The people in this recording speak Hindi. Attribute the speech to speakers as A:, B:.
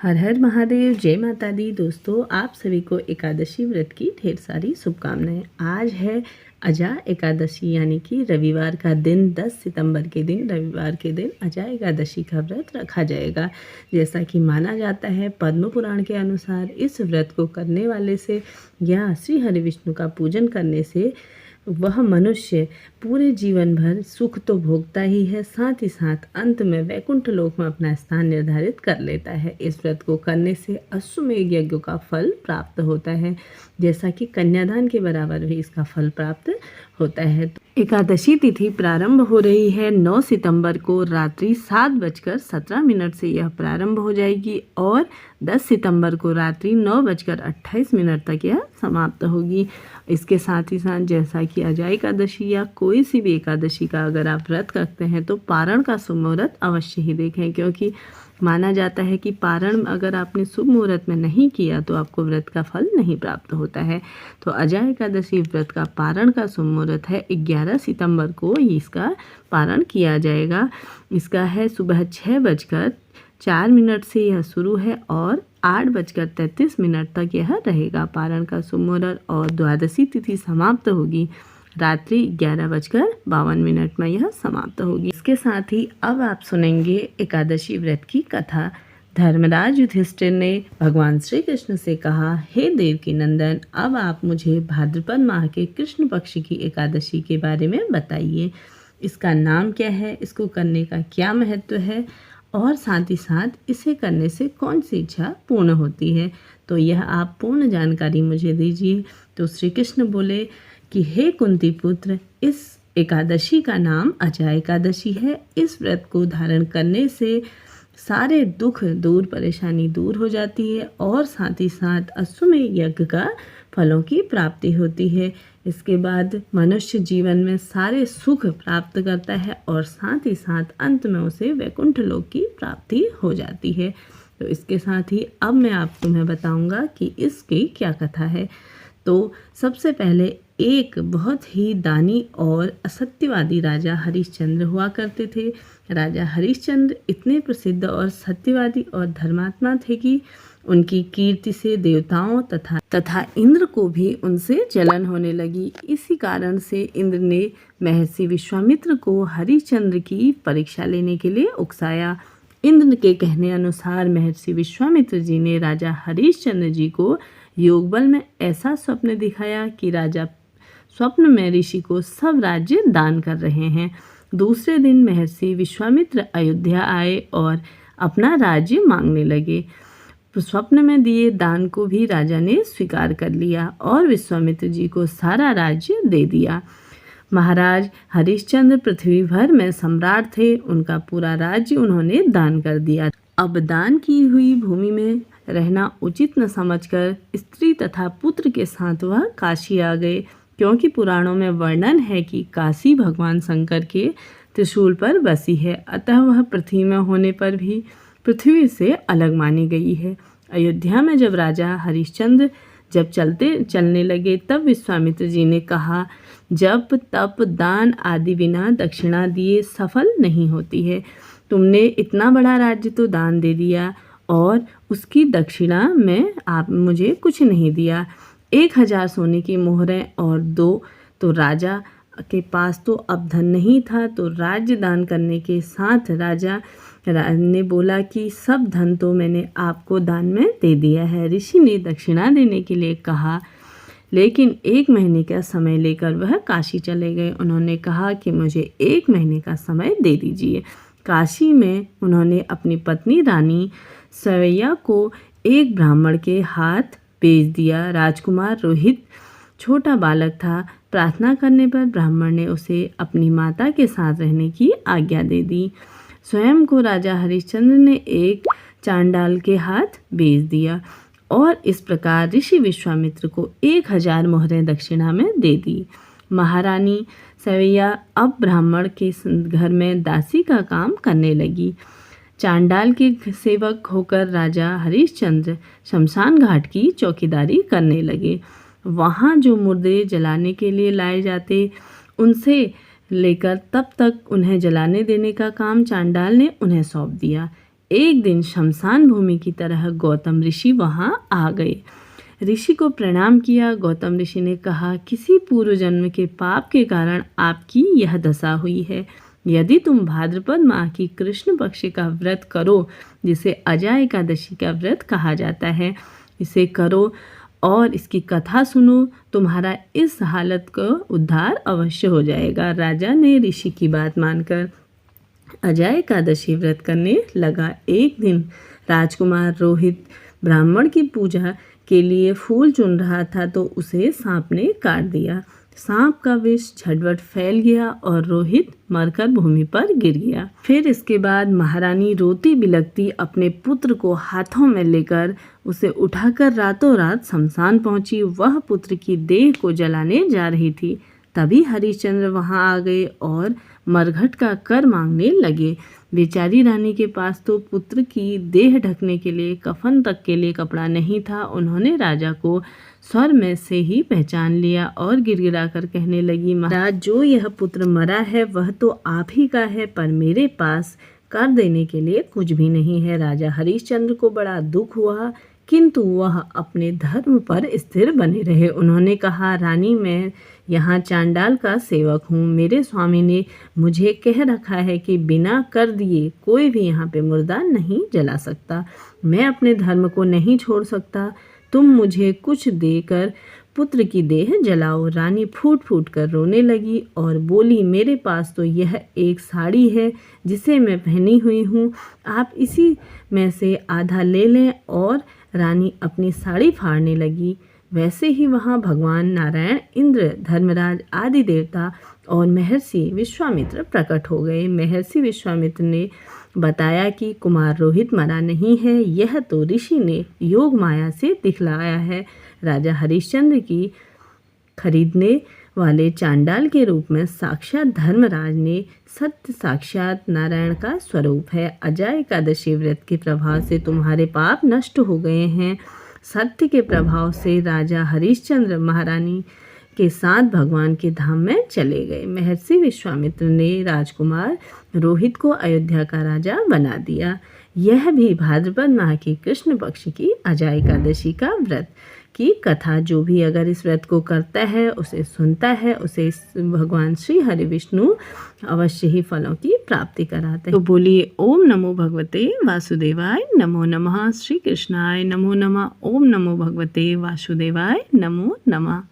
A: हर हर महादेव, जय माता दी। दोस्तों, आप सभी को एकादशी व्रत की ढेर सारी शुभकामनाएं। आज है अजा एकादशी, यानी कि रविवार का दिन, 10 सितंबर के दिन, रविवार के दिन अजा एकादशी का व्रत रखा जाएगा। जैसा कि माना जाता है, पद्म पुराण के अनुसार इस व्रत को करने वाले से या श्री हरि विष्णु का पूजन करने से वह मनुष्य पूरे जीवन भर सुख तो भोगता ही है, साथ ही साथ अंत में वैकुंठ लोक में अपना स्थान निर्धारित कर लेता है। इस व्रत को करने से अश्वमेध यज्ञ का फल प्राप्त होता है, जैसा कि कन्यादान के बराबर भी इसका फल प्राप्त होता है। तो एकादशी तिथि प्रारंभ हो रही है 9 सितंबर को रात्रि 7:17 से यह प्रारंभ हो जाएगी और 10 सितंबर को रात्रि 9:28 तक यह समाप्त होगी। इसके साथ ही साथ जैसा कि अजा एकादशी या कोई सी भी एकादशी का अगर आप व्रत करते हैं तो पारण का शुभ मुहूर्त अवश्य ही देखें, क्योंकि माना जाता है कि पारण अगर आपने शुभ मुहूर्त में नहीं किया तो आपको व्रत का फल नहीं प्राप्त होता है। तो अजा एकादशी व्रत का पारण का शुभ मुहूर्त है 11 सितंबर को इसका पारण किया जाएगा। इसका है सुबह 6:04 से यह शुरू है और 8:33 तक यह रहेगा पारण का शुभ मुहूर्त, और द्वादशी तिथि समाप्त होगी रात्रि 11:52 में यह समाप्त होगी। इसके साथ ही अब आप सुनेंगे एकादशी व्रत की कथा। धर्मराज युधिष्ठिर ने भगवान श्री कृष्ण से कहा, हे देवकी नंदन, अब आप मुझे भाद्रपद माह के कृष्ण पक्ष की एकादशी के बारे में बताइए। इसका नाम क्या है, इसको करने का क्या महत्व है और साथ ही साथ इसे करने से कौन सी इच्छा पूर्ण होती है, तो यह आप पूर्ण जानकारी मुझे दीजिए। तो श्री कृष्ण बोले कि हे कुंती पुत्र, इस एकादशी का नाम अजा एकादशी है। इस व्रत को धारण करने से सारे दुख दूर, परेशानी दूर हो जाती है और साथ ही साथ अश्वमेध यज्ञ का फलों की प्राप्ति होती है। इसके बाद मनुष्य जीवन में सारे सुख प्राप्त करता है और साथ ही साथ अंत में उसे वैकुंठ लोक की प्राप्ति हो जाती है। तो इसके साथ ही अब मैं आप तुम्हें बताऊंगा कि इसकी क्या कथा है। तो सबसे पहले एक बहुत ही दानी और असत्यवादी राजा हरिश्चंद्र हुआ करते थे। राजा हरिश्चंद्र इतने प्रसिद्ध और सत्यवादी और धर्मात्मा थे कि उनकी कीर्ति से देवताओं तथा इंद्र को भी उनसे जलन होने लगी। इसी कारण से इंद्र ने महर्षि विश्वामित्र को हरिश्चंद्र की परीक्षा लेने के लिए उकसाया। इंद्र के कहने अनुसार महर्षि विश्वामित्र जी ने राजा हरिश्चंद्र जी को योगबल में ऐसा स्वप्न दिखाया कि राजा स्वप्न में ऋषि को सब राज्य दान कर रहे हैं। दूसरे दिन महर्षि विश्वामित्र अयोध्या आए और अपना राज्य मांगने लगे। स्वप्न में दिए दान को भी राजा ने स्वीकार कर लिया और विश्वामित्र जी को सारा राज्य दे दिया। महाराज हरिश्चंद्र पृथ्वी भर में सम्राट थे, उनका पूरा राज्य उन्होंने दान कर दिया। अब दान की हुई भूमि में रहना उचित न समझकर स्त्री तथा पुत्र के साथ वह काशी आ गए, क्योंकि पुराणों में वर्णन है कि काशी भगवान शंकर के त्रिशूल पर बसी है, अतः वह पृथ्वी में होने पर भी पृथ्वी से अलग मानी गई है। अयोध्या में जब राजा हरिश्चंद्र जब चलने लगे तब विश्वामित्र जी ने कहा, जप तप दान आदि बिना दक्षिणा दिए सफल नहीं होती है। तुमने इतना बड़ा राज्य तो दान दे दिया और उसकी दक्षिणा में आप मुझे कुछ नहीं दिया। 1000 सोने की मोहरें और 2 तो राजा के पास तो अब धन नहीं था, तो राज्य दान करने के साथ राजा ने बोला कि सब धन तो मैंने आपको दान में दे दिया है। ऋषि ने दक्षिणा देने के लिए कहा, लेकिन 1 महीने का समय लेकर वह काशी चले गए। उन्होंने कहा कि मुझे 1 महीने का समय दे दीजिए। काशी में उन्होंने अपनी पत्नी रानी सवैया को एक ब्राह्मण के हाथ भेज दिया। राजकुमार रोहित छोटा बालक था। प्रार्थना करने पर ब्राह्मण ने उसे अपनी माता के साथ रहने की आज्ञा दे दी। स्वयं को राजा हरिश्चंद्र ने एक चांडाल के हाथ भेज दिया और इस प्रकार ऋषि विश्वामित्र को 1000 मोहरें दक्षिणा में दे दी। महारानी सवैया अब ब्राह्मण के घर में दासी का काम करने लगी। चांडाल के सेवक होकर राजा हरिश्चंद्र शमशान घाट की चौकीदारी करने लगे। वहाँ जो मुर्दे जलाने के लिए लाए जाते, उनसे लेकर तब तक उन्हें जलाने देने का काम चांडाल ने उन्हें सौंप दिया। एक दिन शमशान भूमि की तरह गौतम ऋषि वहाँ आ गए। ऋषि को प्रणाम किया। गौतम ऋषि ने कहा, किसी पूर्व जन्म के पाप के कारण आपकी यह दशा हुई है। यदि तुम भाद्रपद माह की कृष्ण पक्ष का व्रत करो, जिसे अजा एकादशी का व्रत कहा जाता है, इसे करो और इसकी कथा सुनो, तुम्हारा इस हालत का उद्धार अवश्य हो जाएगा। राजा ने ऋषि की बात मानकर अजा एकादशी व्रत करने लगा। एक दिन राजकुमार रोहित ब्राह्मण की पूजा के लिए फूल चुन रहा था तो उसे सांप ने काट दिया। सांप का विष झटपट फैल गया और रोहित मरकर भूमि पर गिर गया। फिर इसके बाद महारानी रोती बिलखती अपने पुत्र को हाथों में लेकर उसे उठाकर रातों रात शमशान पहुंची। वह पुत्र की देह को जलाने जा रही थी। तभी हरिश्चंद्र वहां आ गए और मरघट का कर मांगने लगे। बेचारी रानी के पास तो पुत्र की देह ढकने के लिए कफन तक के लिए कपड़ा नहीं था। उन्होंने राजा को स्वर में से ही पहचान लिया और गिड़गिड़ा कर कहने लगी, महाराज, जो यह पुत्र मरा है वह तो आप ही का है, पर मेरे पास कर देने के लिए कुछ भी नहीं है। राजा हरिश्चंद्र को बड़ा दुख हुआ, किंतु वह अपने धर्म पर स्थिर बने रहे। उन्होंने कहा, रानी, मैं यहाँ चांडाल का सेवक हूँ। मेरे स्वामी ने मुझे कह रखा है कि बिना कर दिए कोई भी यहाँ पे मुर्दा नहीं जला सकता। मैं अपने धर्म को नहीं छोड़ सकता। तुम मुझे कुछ देकर पुत्र की देह जलाओ। रानी फूट फूट कर रोने लगी और बोली, मेरे पास तो यह एक साड़ी है जिसे मैं पहनी हुई हूँ, आप इसी में से आधा ले लें। और रानी अपनी साड़ी फाड़ने लगी। वैसे ही वहाँ भगवान नारायण, इंद्र, धर्मराज आदि देवता और महर्षि विश्वामित्र प्रकट हो गए। महर्षि विश्वामित्र ने बताया कि कुमार रोहित मरा नहीं है, यह तो ऋषि ने योग माया से दिखलाया है। राजा हरिश्चंद्र की खरीदने वाले चांडाल के रूप में साक्षात धर्मराज ने सत्य साक्षात नारायण का स्वरूप है। अजा एकादशी व्रत के प्रभाव से तुम्हारे पाप नष्ट हो गए हैं। सत्य के प्रभाव से राजा हरिश्चंद्र महारानी के साथ भगवान के धाम में चले गए। महर्षि विश्वामित्र ने राजकुमार रोहित को अयोध्या का राजा बना दिया। यह भी भाद्रपद माह की कृष्ण पक्ष की अजा एकादशी का व्रत की कथा। जो भी अगर इस व्रत को करता है, उसे सुनता है, उसे भगवान श्री हरि विष्णु अवश्य ही फलों की प्राप्ति कराते हैं। तो बोलिए, ओम नमो भगवते वासुदेवाय, नमो नमः। श्री कृष्णाय नमो नमः। ओम नमो भगवते वासुदेवाय, नमो नमः।